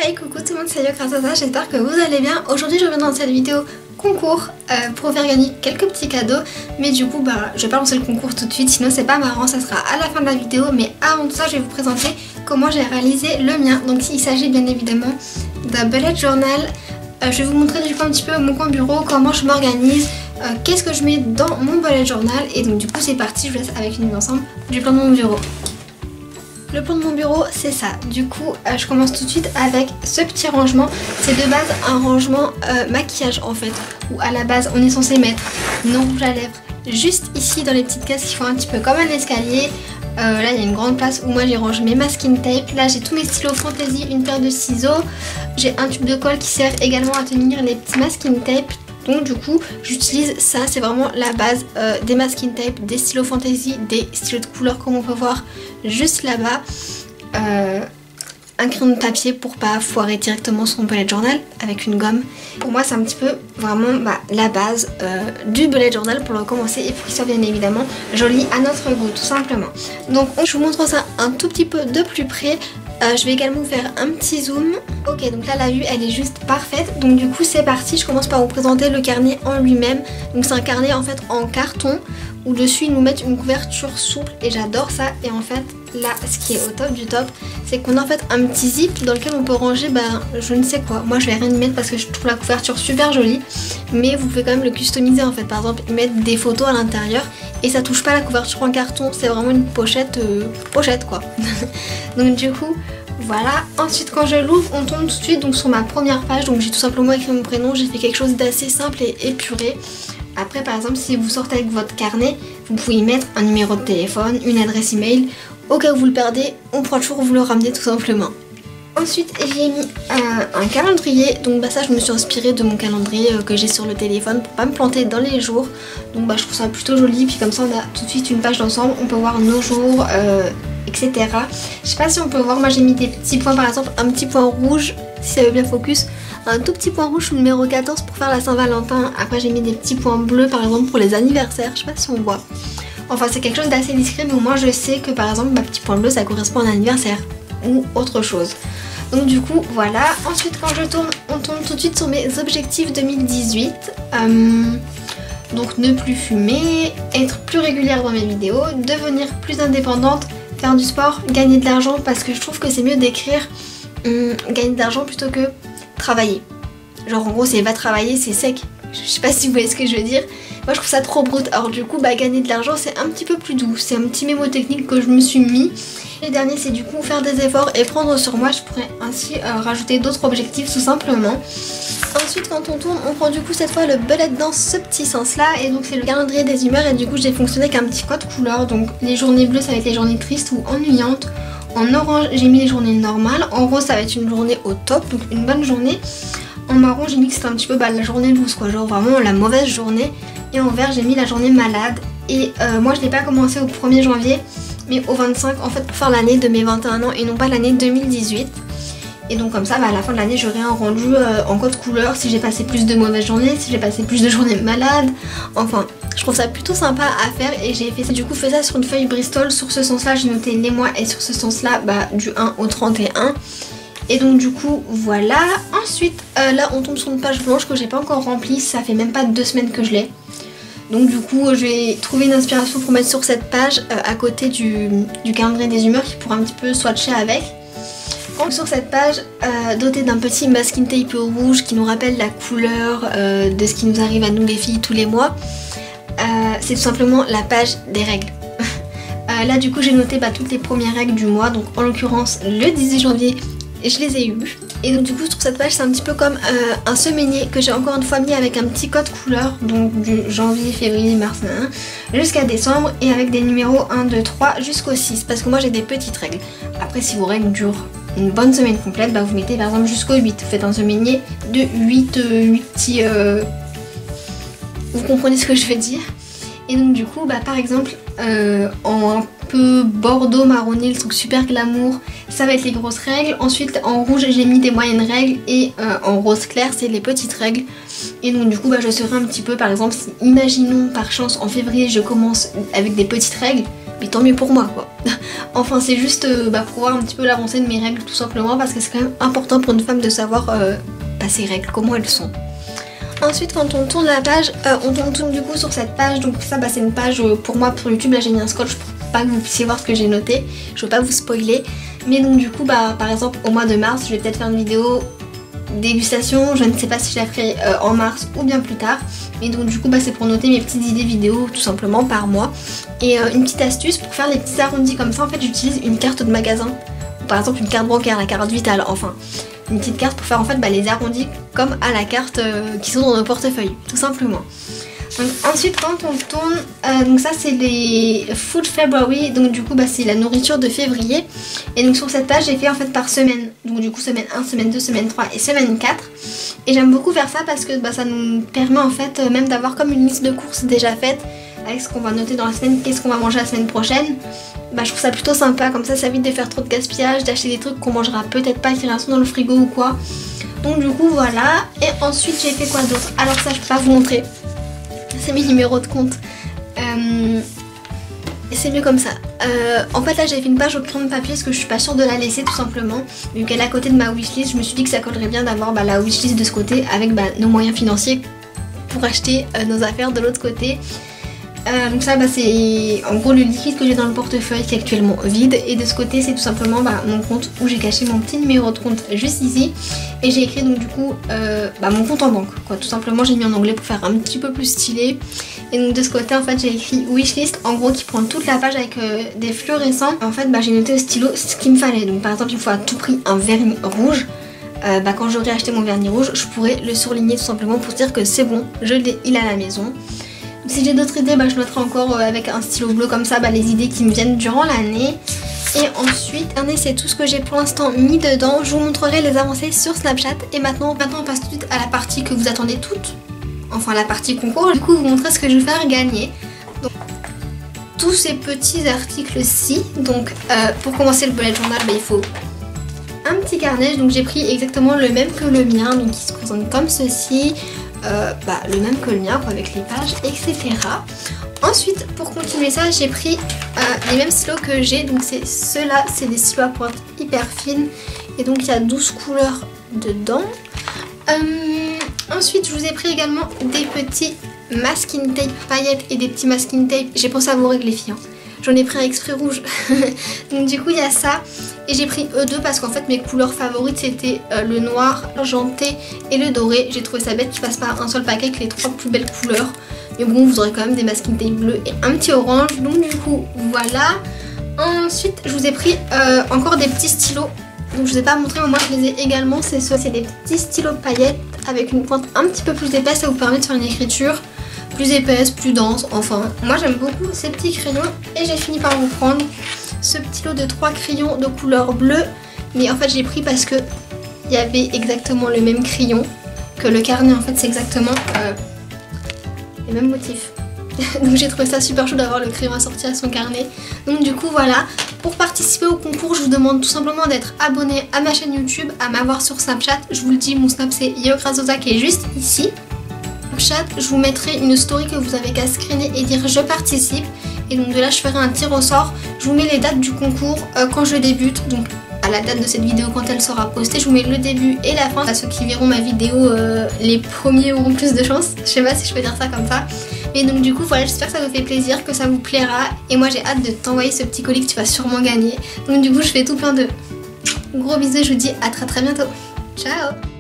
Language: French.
Hey coucou tout le monde, c'est Yokrasasa, j'espère que vous allez bien. Aujourd'hui je reviens dans cette vidéo concours pour faire gagner quelques petits cadeaux. Mais du coup je vais pas lancer le concours tout de suite, sinon c'est pas marrant, ça sera à la fin de la vidéo. Mais avant tout ça je vais vous présenter comment j'ai réalisé le mien. Donc il s'agit bien évidemment d'un bullet journal. Je vais vous montrer du coup un petit peu mon coin bureau, comment je m'organise, qu'est-ce que je mets dans mon bullet journal. Et donc du coup c'est parti, je vous laisse avec une vue ensemble du plan de mon bureau. Le plan de mon bureau c'est ça, du coup je commence tout de suite avec ce petit rangement. C'est de base un rangement maquillage en fait, où à la base on est censé mettre nos rouges à lèvres juste ici dans les petites cases qui font un petit peu comme un escalier. Là il y a une grande place où moi j'y range mes masking tape. Là j'ai tous mes stylos fantaisie, une paire de ciseaux. J'ai un tube de colle qui sert également à tenir les petits masking tape. Donc du coup j'utilise ça, c'est vraiment la base des masking tape, des stylos fantaisie, des stylos de couleur comme on peut voir juste là-bas. Un crayon de papier pour pas foirer directement son bullet journal avec une gomme. Pour moi c'est un petit peu vraiment la base du bullet journal pour le commencer et pour qu'il soit bien évidemment joli à notre goût tout simplement. Donc je vous montre ça un tout petit peu de plus près. Je vais également vous faire un petit zoom. Ok, donc là la vue elle est juste parfaite. Donc du coup c'est parti, je commence par vous présenter le carnet en lui-même. Donc c'est un carnet en fait en carton où dessus ils nous mettent une couverture souple et j'adore ça. Et en fait là ce qui est au top du top, c'est qu'on a en fait un petit zip dans lequel on peut ranger je ne sais quoi. Moi je vais rien y mettre parce que je trouve la couverture super jolie, mais vous pouvez quand même le customiser en fait. Par exemple y mettre des photos à l'intérieur et ça touche pas la couverture en carton, c'est vraiment une pochette quoi. Donc du coup voilà. Ensuite quand je l'ouvre on tombe tout de suite donc sur ma première page. Donc j'ai tout simplement écrit mon prénom, j'ai fait quelque chose d'assez simple et épuré. Après par exemple si vous sortez avec votre carnet, vous pouvez y mettre un numéro de téléphone, une adresse email. Au cas où vous le perdez, on pourra toujours vous le ramener tout simplement. Ensuite j'ai mis un calendrier, donc ça je me suis inspirée de mon calendrier que j'ai sur le téléphone pour pas me planter dans les jours. Donc je trouve ça plutôt joli, puis comme ça on a tout de suite une page d'ensemble, on peut voir nos jours, etc. Je sais pas si on peut voir, moi j'ai mis des petits points, par exemple un petit point rouge, si ça veut bien focus, un tout petit point rouge sous le numéro 14 pour faire la Saint-Valentin. Après j'ai mis des petits points bleus par exemple pour les anniversaires, je sais pas si on voit. Enfin c'est quelque chose d'assez discret, mais au moins je sais que par exemple ma petit point bleu ça correspond à un anniversaire ou autre chose. Donc du coup voilà. Ensuite quand je tourne, on tombe tout de suite sur mes objectifs 2018. Donc ne plus fumer, être plus régulière dans mes vidéos, devenir plus indépendante, faire du sport, gagner de l'argent, parce que je trouve que c'est mieux d'écrire gagner de l'argent plutôt que travailler. Genre en gros c'est va travailler, c'est sec. Je sais pas si vous voyez ce que je veux dire. Moi je trouve ça trop brut. Alors du coup gagner de l'argent c'est un petit peu plus doux. C'est un petit mémo technique que je me suis mis. Le dernier c'est du coup faire des efforts et prendre sur moi. Je pourrais ainsi rajouter d'autres objectifs tout simplement. Ensuite quand on tourne on prend du coup cette fois le bullet dans ce petit sens là. Et donc c'est le calendrier des humeurs. Et du coup j'ai fonctionné avec un petit code couleur. Donc les journées bleues ça va être les journées tristes ou ennuyantes. En orange j'ai mis les journées normales. En rose ça va être une journée au top, donc une bonne journée. En marron j'ai mis que c'était un petit peu la journée loose quoi, genre vraiment la mauvaise journée. Et en vert j'ai mis la journée malade. Et moi je l'ai pas commencé au 1er janvier mais au 25 en fait pour faire l'année de mes 21 ans et non pas l'année 2018. Et donc comme ça à la fin de l'année j'aurai un rendu en code couleur si j'ai passé plus de mauvaises journées, si j'ai passé plus de journées malades. Enfin je trouve ça plutôt sympa à faire et j'ai fait ça, du coup fait ça sur une feuille Bristol. Sur ce sens là j'ai noté les mois et sur ce sens là du 1 au 31. Et donc du coup voilà. Ensuite là on tombe sur une page blanche que j'ai pas encore remplie, ça fait même pas 2 semaines que je l'ai. Donc du coup j'ai trouvé une inspiration pour mettre sur cette page à côté du calendrier des humeurs qui pourra un petit peu swatcher avec. Donc sur cette page dotée d'un petit masking tape rouge qui nous rappelle la couleur de ce qui nous arrive à nous les filles tous les mois, c'est tout simplement la page des règles. Là du coup j'ai noté toutes les premières règles du mois, donc en l'occurrence le 18 janvier je les ai eues. Et donc du coup sur cette page c'est un petit peu comme un semainier que j'ai encore une fois mis avec un petit code couleur, donc du janvier, février, mars, jusqu'à décembre, et avec des numéros 1, 2, 3 jusqu'au 6 parce que moi j'ai des petites règles. Après si vos règles durent une bonne semaine complète, vous mettez par exemple jusqu'au 8, vous faites un semainier de 8 petits... Vous comprenez ce que je veux dire. Et donc du coup par exemple en un peu bordeaux marronné, le truc super glamour, ça va être les grosses règles. Ensuite en rouge j'ai mis des moyennes règles et en rose clair c'est les petites règles. Et donc du coup je serai un petit peu, par exemple si imaginons par chance en février je commence avec des petites règles, mais tant mieux pour moi quoi. Enfin c'est juste pour voir un petit peu l'avancée de mes règles tout simplement, parce que c'est quand même important pour une femme de savoir ses règles, comment elles sont. Ensuite quand on tourne la page, on tourne du coup sur cette page, donc ça c'est une page pour moi pour YouTube. Là j'ai mis un scotch pour pas que vous puissiez voir ce que j'ai noté, je veux pas vous spoiler. Mais donc du coup par exemple au mois de mars je vais peut-être faire une vidéo dégustation, je ne sais pas si je la ferai en mars ou bien plus tard. Mais donc du coup c'est pour noter mes petites idées vidéo tout simplement par mois. Et une petite astuce pour faire les petits arrondis comme ça, en fait j'utilise une carte de magasin. Par exemple une carte bancaire, la carte vitale, enfin une petite carte pour faire en fait les arrondis comme à la carte qui sont dans nos portefeuilles, tout simplement. Donc, ensuite quand on tourne, donc ça c'est les Food February, donc du coup c'est la nourriture de février. Et donc sur cette page j'ai fait en fait par semaine, donc du coup semaine 1, semaine 2, semaine 3 et semaine 4. Et j'aime beaucoup faire ça parce que ça nous permet en fait même d'avoir comme une liste de courses déjà faite, avec ce qu'on va noter dans la semaine, qu'est-ce qu'on va manger la semaine prochaine. Je trouve ça plutôt sympa, comme ça évite de faire trop de gaspillage, d'acheter des trucs qu'on mangera peut-être pas, qui restent dans le frigo ou quoi. Donc du coup voilà. Et ensuite j'ai fait quoi d'autre? Alors ça je peux pas vous montrer, c'est mes numéros de compte. C'est mieux comme ça. En fait là j'ai fait une page au crayon de papier parce que je suis pas sûre de la laisser tout simplement. Vu qu'elle est à côté de ma wishlist, je me suis dit que ça collerait bien d'avoir la wishlist de ce côté avec nos moyens financiers pour acheter nos affaires de l'autre côté. Donc ça c'est en gros le liquide que j'ai dans le portefeuille qui est actuellement vide. Et de ce côté c'est tout simplement mon compte où j'ai caché mon petit numéro de compte juste ici. Et j'ai écrit donc du coup mon compte en banque quoi. Tout simplement j'ai mis en anglais pour faire un petit peu plus stylé. Et donc de ce côté en fait j'ai écrit wishlist, en gros qui prend toute la page avec des fluorescents. En fait j'ai noté au stylo ce qu'il me fallait. Donc par exemple il me faut à tout prix un vernis rouge. Quand j'aurai acheté mon vernis rouge je pourrais le surligner tout simplement pour dire que c'est bon, je l'ai, il est à la maison. Si j'ai d'autres idées, je noterai encore avec un stylo bleu comme ça les idées qui me viennent durant l'année. Et ensuite, c'est tout ce que j'ai pour l'instant mis dedans. Je vous montrerai les avancées sur Snapchat. Et maintenant on passe tout de suite à la partie que vous attendez toutes. Enfin la partie concours. Du coup vous montrer ce que je vais faire gagner. Donc, tous ces petits articles-ci. Donc pour commencer le bullet journal, il faut un petit carnet. Donc j'ai pris exactement le même que le mien. Donc il se présente comme ceci. Le même que le mien avec les pages etc. Ensuite pour continuer ça j'ai pris les mêmes stylos que j'ai, donc c'est ceux-là, c'est des stylos à pointe hyper fine et donc il y a 12 couleurs dedans. Ensuite je vous ai pris également des petits masking tape paillettes et des petits masking tape. J'ai pensé à vos règles les filles, hein. J'en ai pris un exprès rouge. Donc du coup il y a ça. Et j'ai pris E2 parce qu'en fait mes couleurs favorites c'était le noir, l'argenté et le doré. J'ai trouvé ça bête qu'ils fassent pas un seul paquet avec les 3 plus belles couleurs. Mais bon vous aurez quand même des masking tape bleus et un petit orange. Donc du coup voilà. Ensuite je vous ai pris encore des petits stylos. Donc je vous ai pas montré mais moi je les ai également. C'est des petits stylos paillettes avec une pointe un petit peu plus épaisse. Ça vous permet de faire une écriture plus épaisse, plus dense, enfin. Moi j'aime beaucoup ces petits crayons et j'ai fini par vous prendre ce petit lot de 3 crayons de couleur bleue. Mais en fait j'ai pris parce que il y avait exactement le même crayon que le carnet. En fait c'est exactement les mêmes motifs. Donc j'ai trouvé ça super chaud d'avoir le crayon assorti à son carnet. Donc du coup voilà, pour participer au concours je vous demande tout simplement d'être abonné à ma chaîne YouTube, à m'avoir sur Snapchat. Je vous le dis, mon Snap c'est YoGrazosa qui est juste ici. Snapchat, je vous mettrai une story que vous avez qu'à screener et dire je participe. Et donc de là je ferai un tir au sort. Je vous mets les dates du concours quand je débute. Donc à la date de cette vidéo quand elle sera postée, je vous mets le début et la fin. À ceux qui verront ma vidéo, les premiers auront plus de chance. Je sais pas si je peux dire ça comme ça. Mais donc du coup voilà, j'espère que ça vous fait plaisir, que ça vous plaira. Et moi j'ai hâte de t'envoyer ce petit colis que tu vas sûrement gagner. Donc du coup je fais tout plein de gros bisous et je vous dis à très bientôt. Ciao.